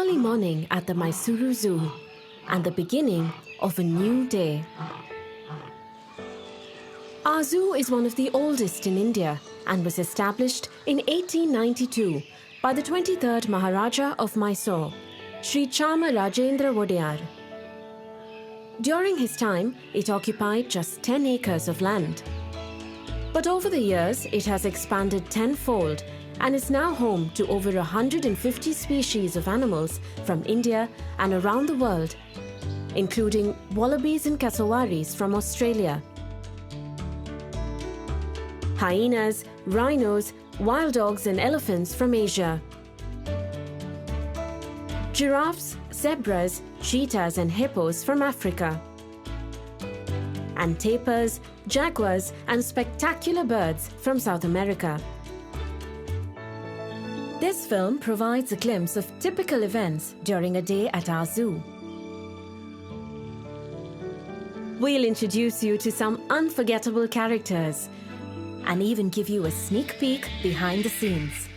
early morning at the Mysuru Zoo and the beginning of a new day. Our zoo is one of the oldest in India and was established in 1892 by the 23rd Maharaja of Mysore, Sri Chama Rajendra Wodeyar. During his time, it occupied just 10 acres of land. But over the years, it has expanded tenfold and is now home to over 150 species of animals from India and around the world, including wallabies and cassowaries from Australia, hyenas, rhinos, wild dogs and elephants from Asia, giraffes, zebras, cheetahs and hippos from Africa, and tapirs, jaguars and spectacular birds from South America. This film provides a glimpse of typical events during a day at our zoo. We'll introduce you to some unforgettable characters and even give you a sneak peek behind the scenes.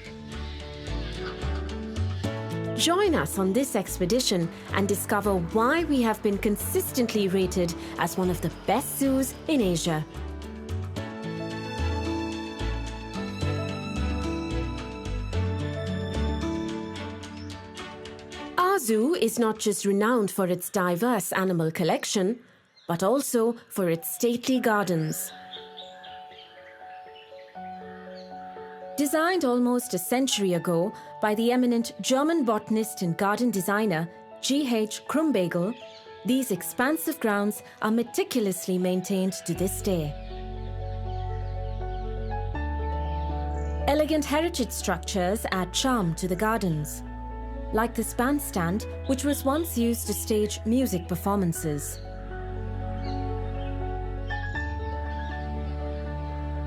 Join us on this expedition and discover why we have been consistently rated as one of the best zoos in Asia. Our zoo is not just renowned for its diverse animal collection, but also for its stately gardens. Designed almost a century ago by the eminent German botanist and garden designer G.H. Krumbagel, these expansive grounds are meticulously maintained to this day. Elegant heritage structures add charm to the gardens, like this bandstand, which was once used to stage music performances.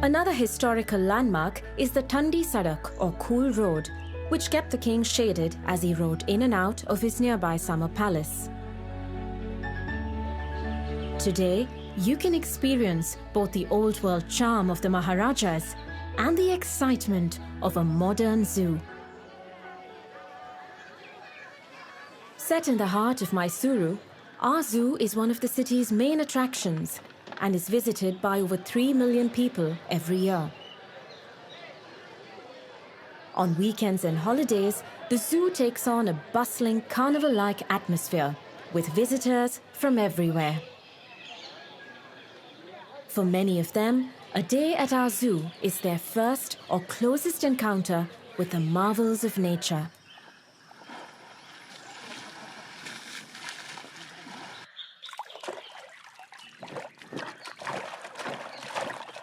Another historical landmark is the Thandi Sadak or Cool Road, which kept the king shaded as he rode in and out of his nearby summer palace. Today, you can experience both the old world charm of the Maharajas and the excitement of a modern zoo. Set in the heart of Mysuru, our zoo is one of the city's main attractions and is visited by over 3 million people every year. On weekends and holidays, the zoo takes on a bustling carnival-like atmosphere with visitors from everywhere. For many of them, a day at our zoo is their first or closest encounter with the marvels of nature.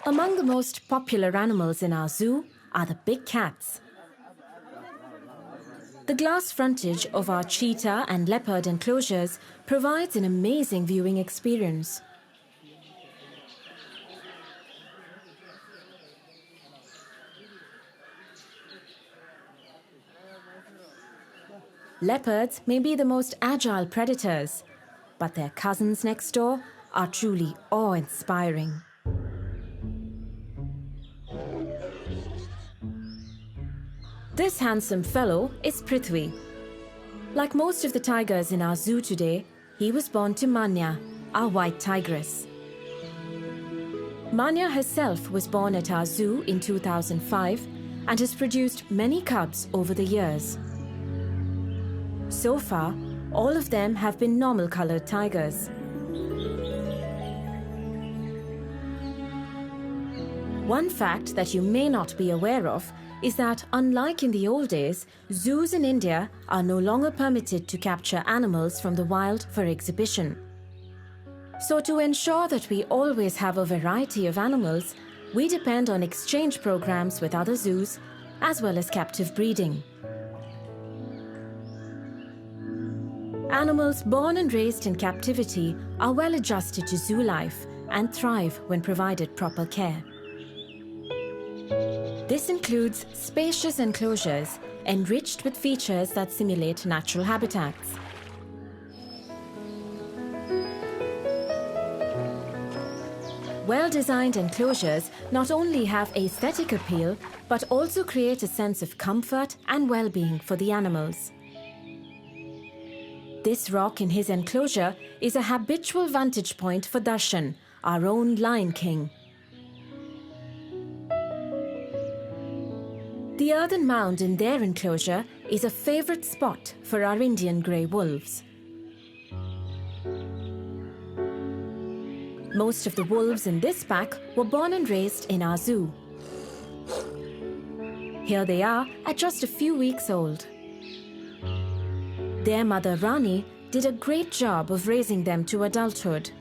Among the most popular animals in our zoo are the big cats. The glass frontage of our cheetah and leopard enclosures provides an amazing viewing experience. Leopards may be the most agile predators, but their cousins next door are truly awe-inspiring. This handsome fellow is Prithvi. Like most of the tigers in our zoo today, he was born to Manya, our white tigress. Manya herself was born at our zoo in 2005 and has produced many cubs over the years. So far, all of them have been normal-colored tigers. One fact that you may not be aware of is that, unlike in the old days, zoos in India are no longer permitted to capture animals from the wild for exhibition. So to ensure that we always have a variety of animals, we depend on exchange programs with other zoos, as well as captive breeding. Animals born and raised in captivity are well adjusted to zoo life and thrive when provided proper care. This includes spacious enclosures enriched with features that simulate natural habitats. Well-designed enclosures not only have aesthetic appeal, but also create a sense of comfort and well-being for the animals. This rock in his enclosure is a habitual vantage point for Darshan, our own Lion King. The earthen mound in their enclosure is a favourite spot for our Indian grey wolves. Most of the wolves in this pack were born and raised in our zoo. Here they are at just a few weeks old. Their mother Rani did a great job of raising them to adulthood.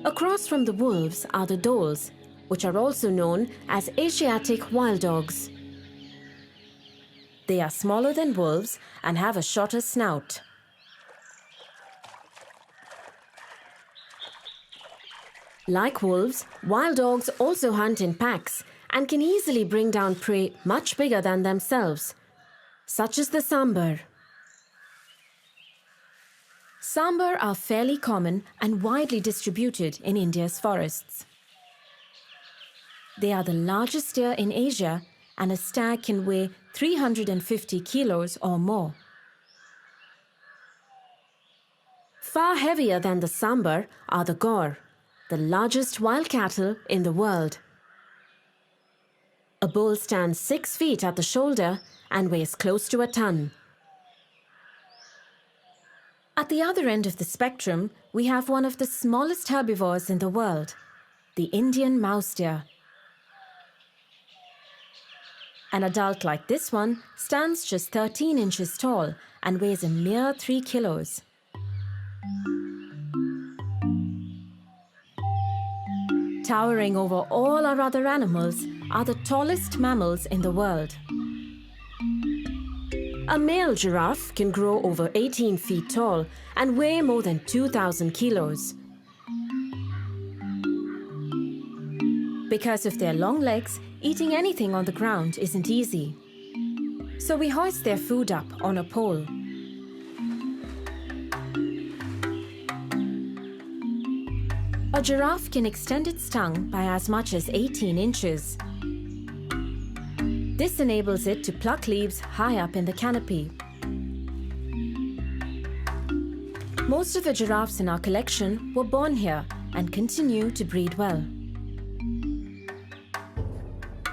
Across from the wolves are the dholes, which are also known as Asiatic wild dogs. They are smaller than wolves and have a shorter snout. Like wolves, wild dogs also hunt in packs and can easily bring down prey much bigger than themselves, such as the sambar. Sambar are fairly common and widely distributed in India's forests. They are the largest deer in Asia, and a stag can weigh 350 kilos or more. Far heavier than the sambar are the gaur, the largest wild cattle in the world. A bull stands 6 feet at the shoulder and weighs close to a ton. At the other end of the spectrum, we have one of the smallest herbivores in the world, the Indian mouse deer. An adult like this one stands just 13 inches tall and weighs a mere 3 kilos. Towering over all our other animals are the tallest mammals in the world. A male giraffe can grow over 18 feet tall and weigh more than 2,000 kilos. Because of their long legs, eating anything on the ground isn't easy. So we hoist their food up on a pole. A giraffe can extend its tongue by as much as 18 inches. This enables it to pluck leaves high up in the canopy. Most of the giraffes in our collection were born here and continue to breed well.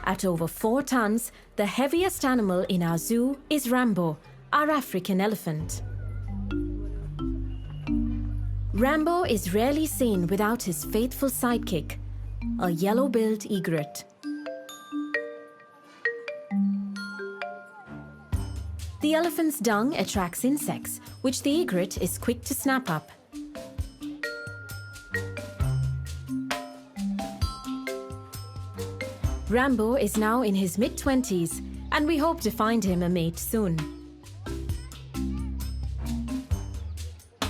At over 4 tons, the heaviest animal in our zoo is Rambo, our African elephant. Rambo is rarely seen without his faithful sidekick, a yellow-billed egret. The elephant's dung attracts insects, which the egret is quick to snap up. Rambo is now in his mid-20s, and we hope to find him a mate soon.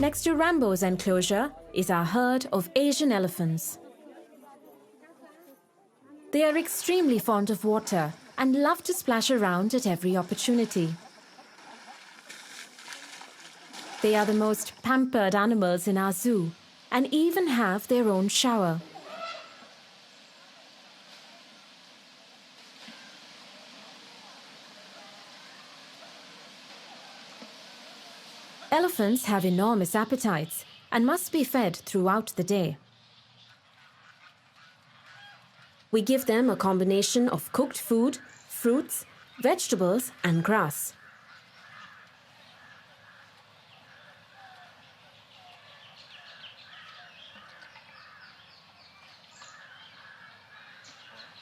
Next to Rambo's enclosure is our herd of Asian elephants. They are extremely fond of water and love to splash around at every opportunity. They are the most pampered animals in our zoo and even have their own shower. Elephants have enormous appetites and must be fed throughout the day. We give them a combination of cooked food, fruits, vegetables, and grass.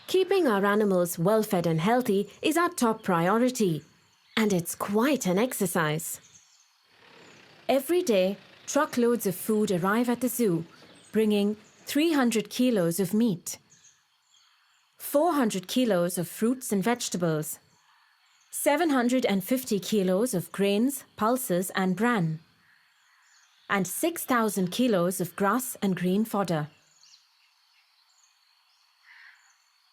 Keeping our animals well-fed and healthy is our top priority, and it's quite an exercise. Every day, truckloads of food arrive at the zoo, bringing 300 kilos of meat, 400 kilos of fruits and vegetables, 750 kilos of grains, pulses and bran, and 6,000 kilos of grass and green fodder.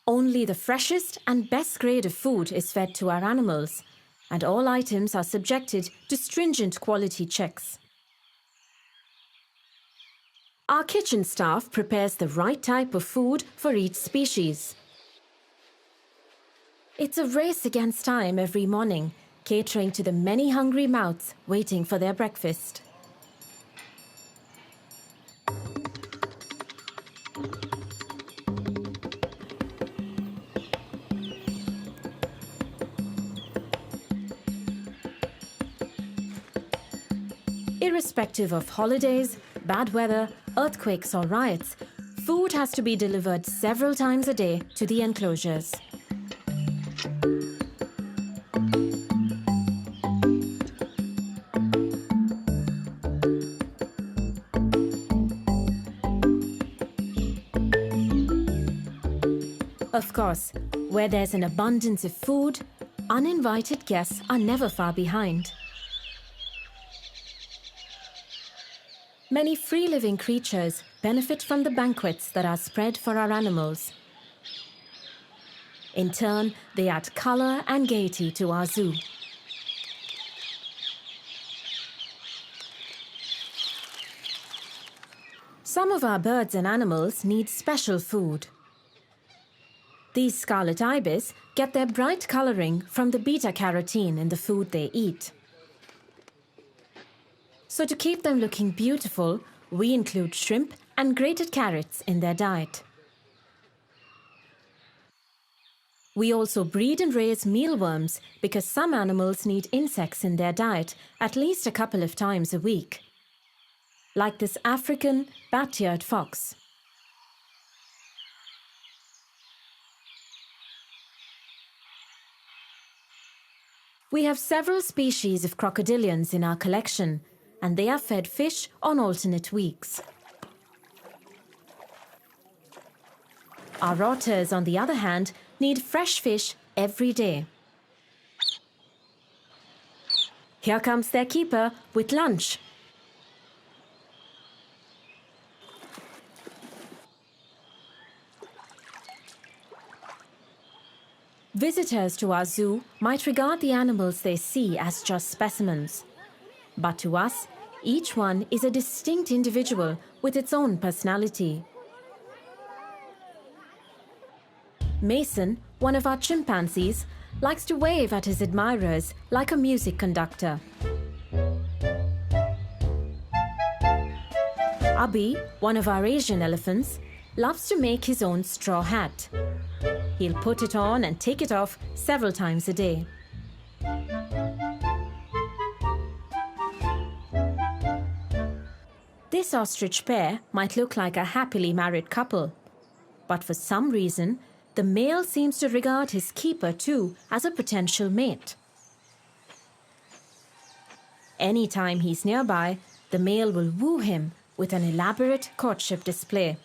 Only the freshest and best grade of food is fed to our animals, and all items are subjected to stringent quality checks. Our kitchen staff prepares the right type of food for each species. It's a race against time every morning, catering to the many hungry mouths waiting for their breakfast. Irrespective of holidays, bad weather, earthquakes or riots, food has to be delivered several times a day to the enclosures. Of course, where there's an abundance of food, uninvited guests are never far behind. Many free-living creatures benefit from the banquets that are spread for our animals. In turn, they add color and gaiety to our zoo. Some of our birds and animals need special food. These scarlet ibis get their bright coloring from the beta-carotene in the food they eat. So to keep them looking beautiful, we include shrimp and grated carrots in their diet. We also breed and raise mealworms because some animals need insects in their diet at least a couple of times a week, like this African bat-eared fox. We have several species of crocodilians in our collection, and they are fed fish on alternate weeks. Our otters, on the other hand, need fresh fish every day. Here comes their keeper with lunch. Visitors to our zoo might regard the animals they see as just specimens. But to us, each one is a distinct individual with its own personality. Mason, one of our chimpanzees, likes to wave at his admirers like a music conductor. Abi, one of our Asian elephants, loves to make his own straw hat. He'll put it on and take it off several times a day. This ostrich pair might look like a happily married couple, but for some reason, the male seems to regard his keeper too as a potential mate. Anytime he's nearby, the male will woo him with an elaborate courtship display.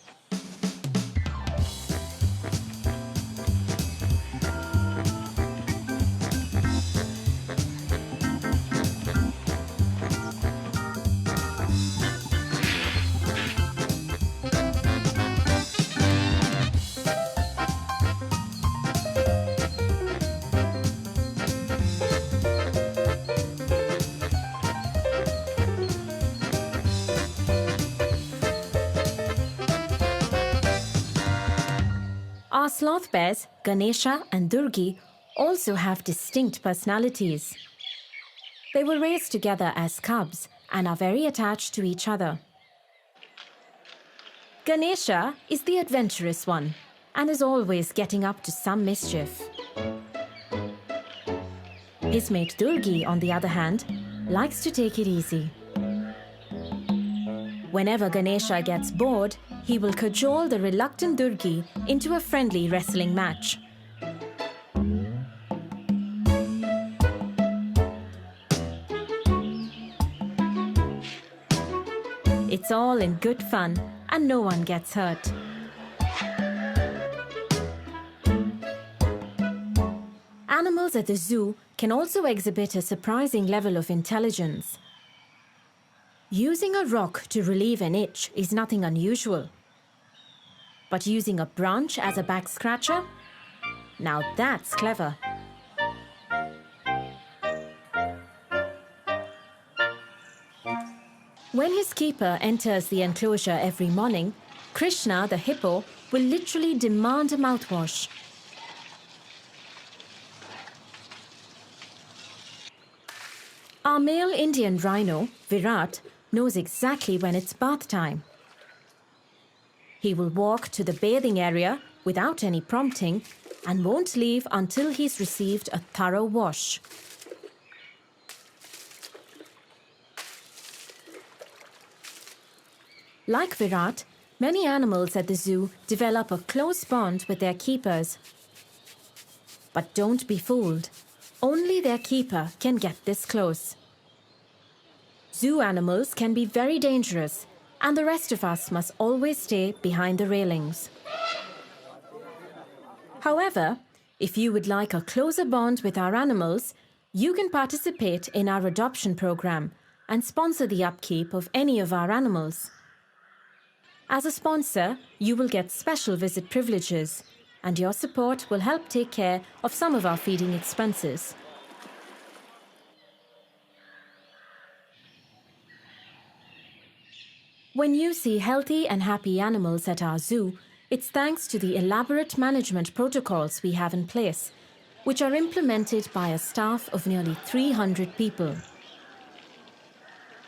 Our sloth bears, Ganesha and Durgi, also have distinct personalities. They were raised together as cubs and are very attached to each other. Ganesha is the adventurous one and is always getting up to some mischief. His mate Durgi, on the other hand, likes to take it easy. Whenever Ganesha gets bored, he will cajole the reluctant Durgi into a friendly wrestling match. It's all in good fun and no one gets hurt. Animals at the zoo can also exhibit a surprising level of intelligence. Using a rock to relieve an itch is nothing unusual. But using a branch as a back scratcher? Now that's clever. When his keeper enters the enclosure every morning, Krishna, the hippo, will literally demand a mouthwash. Our male Indian rhino, Virat, knows exactly when it's bath time. He will walk to the bathing area without any prompting and won't leave until he's received a thorough wash. Like Virat, many animals at the zoo develop a close bond with their keepers. But don't be fooled. Only their keeper can get this close. Zoo animals can be very dangerous, and the rest of us must always stay behind the railings. However, if you would like a closer bond with our animals, you can participate in our adoption program and sponsor the upkeep of any of our animals. As a sponsor, you will get special visit privileges, and your support will help take care of some of our feeding expenses. When you see healthy and happy animals at our zoo, it's thanks to the elaborate management protocols we have in place, which are implemented by a staff of nearly 300 people.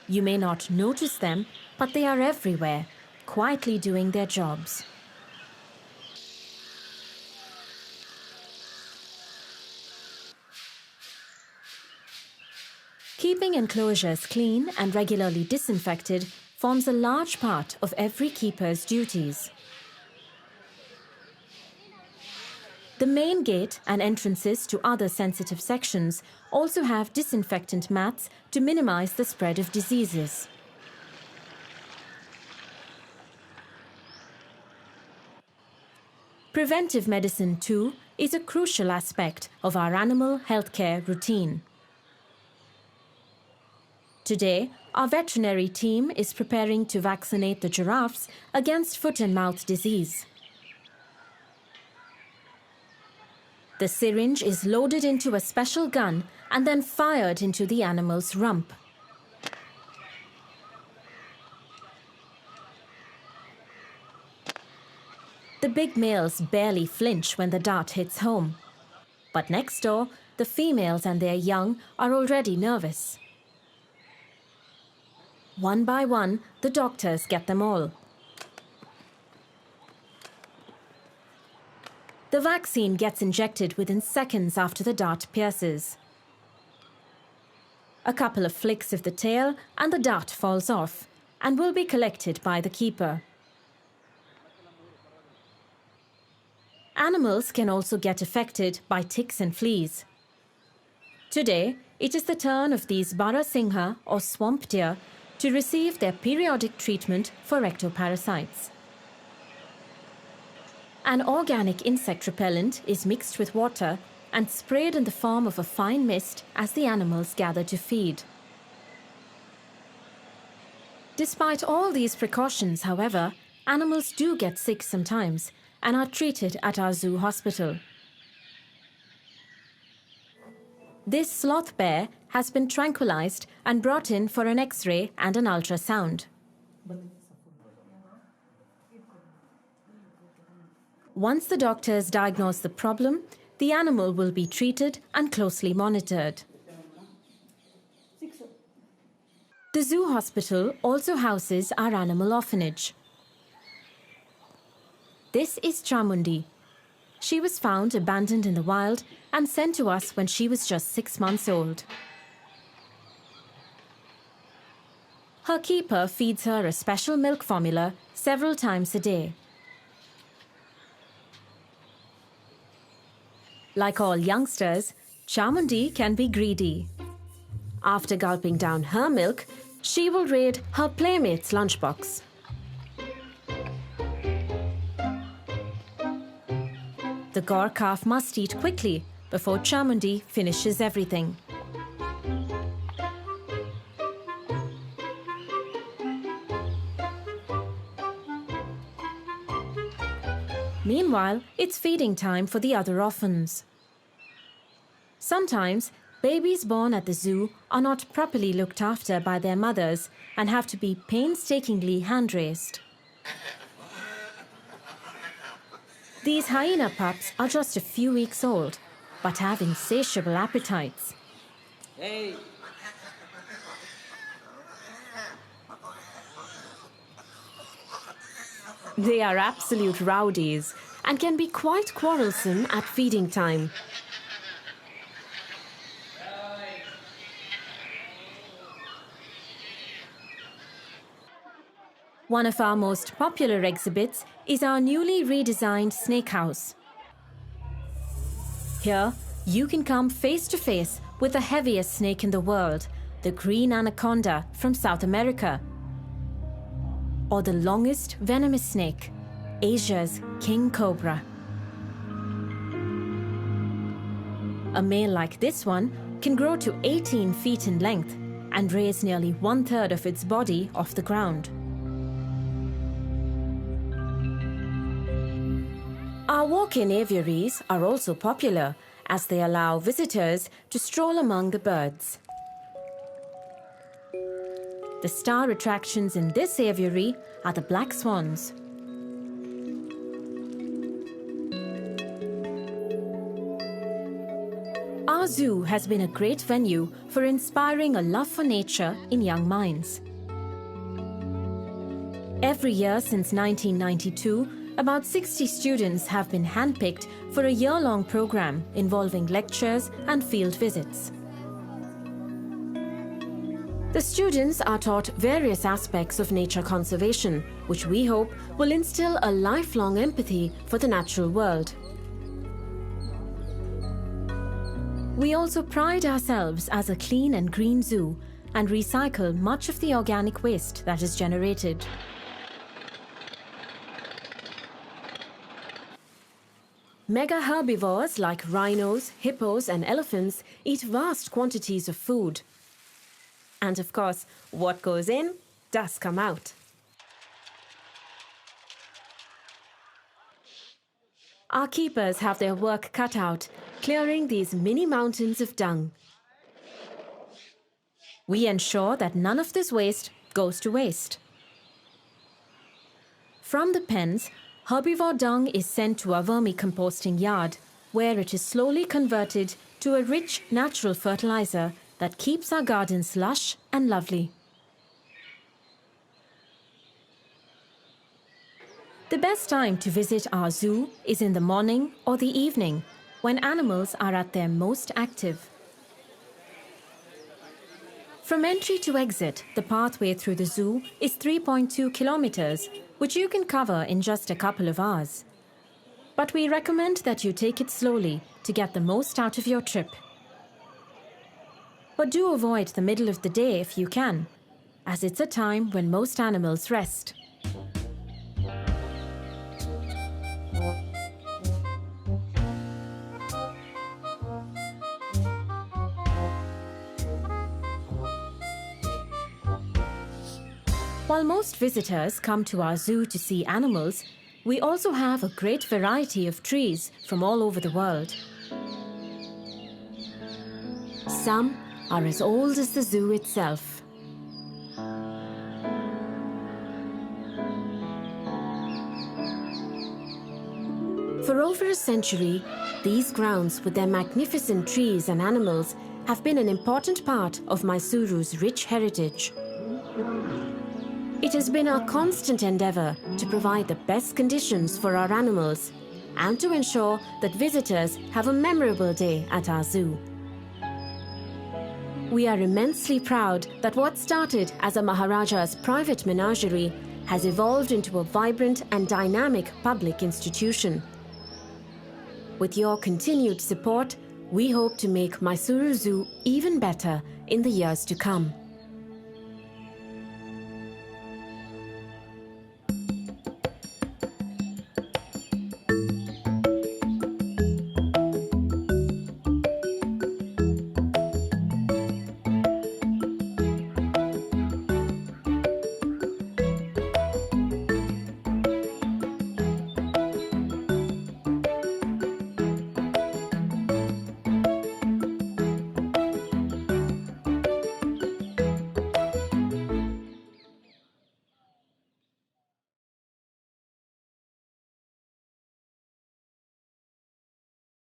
You may not notice them, but they are everywhere, quietly doing their jobs. Keeping enclosures clean and regularly disinfected forms a large part of every keeper's duties. The main gate and entrances to other sensitive sections also have disinfectant mats to minimize the spread of diseases. Preventive medicine, too, is a crucial aspect of our animal healthcare routine. Today, our veterinary team is preparing to vaccinate the giraffes against foot and mouth disease. The syringe is loaded into a special gun and then fired into the animal's rump. The big males barely flinch when the dart hits home. But next door, the females and their young are already nervous. One by one, the doctors get them all. The vaccine gets injected within seconds after the dart pierces. A couple of flicks of the tail and the dart falls off and will be collected by the keeper. Animals can also get affected by ticks and fleas. Today, it is the turn of these Barasingha or swamp deer to receive their periodic treatment for ectoparasites. An organic insect repellent is mixed with water and sprayed in the form of a fine mist as the animals gather to feed. Despite all these precautions, however, animals do get sick sometimes and are treated at our zoo hospital. This sloth bear has been tranquilized and brought in for an X-ray and an ultrasound. Once the doctors diagnose the problem, the animal will be treated and closely monitored. The zoo hospital also houses our animal orphanage. This is Chamundi. She was found abandoned in the wild and sent to us when she was just 6 months old. Her keeper feeds her a special milk formula several times a day. Like all youngsters, Chamundi can be greedy. After gulping down her milk, she will raid her playmate's lunchbox. The Gaur calf must eat quickly before Chamundi finishes everything. Meanwhile, it's feeding time for the other orphans. Sometimes, babies born at the zoo are not properly looked after by their mothers and have to be painstakingly hand-raised. These hyena pups are just a few weeks old, but have insatiable appetites. Hey. They are absolute rowdies and can be quite quarrelsome at feeding time. One of our most popular exhibits is our newly redesigned snake house. Here, you can come face to face with the heaviest snake in the world, the green anaconda from South America, or the longest venomous snake, Asia's king cobra. A male like this one can grow to 18 feet in length and raise nearly 1/3 of its body off the ground. Our walk-in aviaries are also popular as they allow visitors to stroll among the birds. The star attractions in this aviary are the black swans. Our zoo has been a great venue for inspiring a love for nature in young minds. Every year since 1992, about 60 students have been handpicked for a year-long program involving lectures and field visits. The students are taught various aspects of nature conservation, which we hope will instill a lifelong empathy for the natural world. We also pride ourselves as a clean and green zoo and recycle much of the organic waste that is generated. Mega herbivores like rhinos, hippos, and elephants eat vast quantities of food. And of course, what goes in does come out. Our keepers have their work cut out, clearing these mini mountains of dung. We ensure that none of this waste goes to waste. From the pens, herbivore dung is sent to a vermicomposting yard, where it is slowly converted to a rich natural fertilizer that keeps our gardens lush and lovely. The best time to visit our zoo is in the morning or the evening, when animals are at their most active. From entry to exit, the pathway through the zoo is 3.2 kilometers, which you can cover in just a couple of hours. But we recommend that you take it slowly to get the most out of your trip. But do avoid the middle of the day if you can, as it's a time when most animals rest. While most visitors come to our zoo to see animals, we also have a great variety of trees from all over the world. Some are as old as the zoo itself. For over a century, these grounds with their magnificent trees and animals have been an important part of Mysuru's rich heritage. It has been our constant endeavor to provide the best conditions for our animals and to ensure that visitors have a memorable day at our zoo. We are immensely proud that what started as a Maharaja's private menagerie has evolved into a vibrant and dynamic public institution. With your continued support, we hope to make Mysuru Zoo even better in the years to come.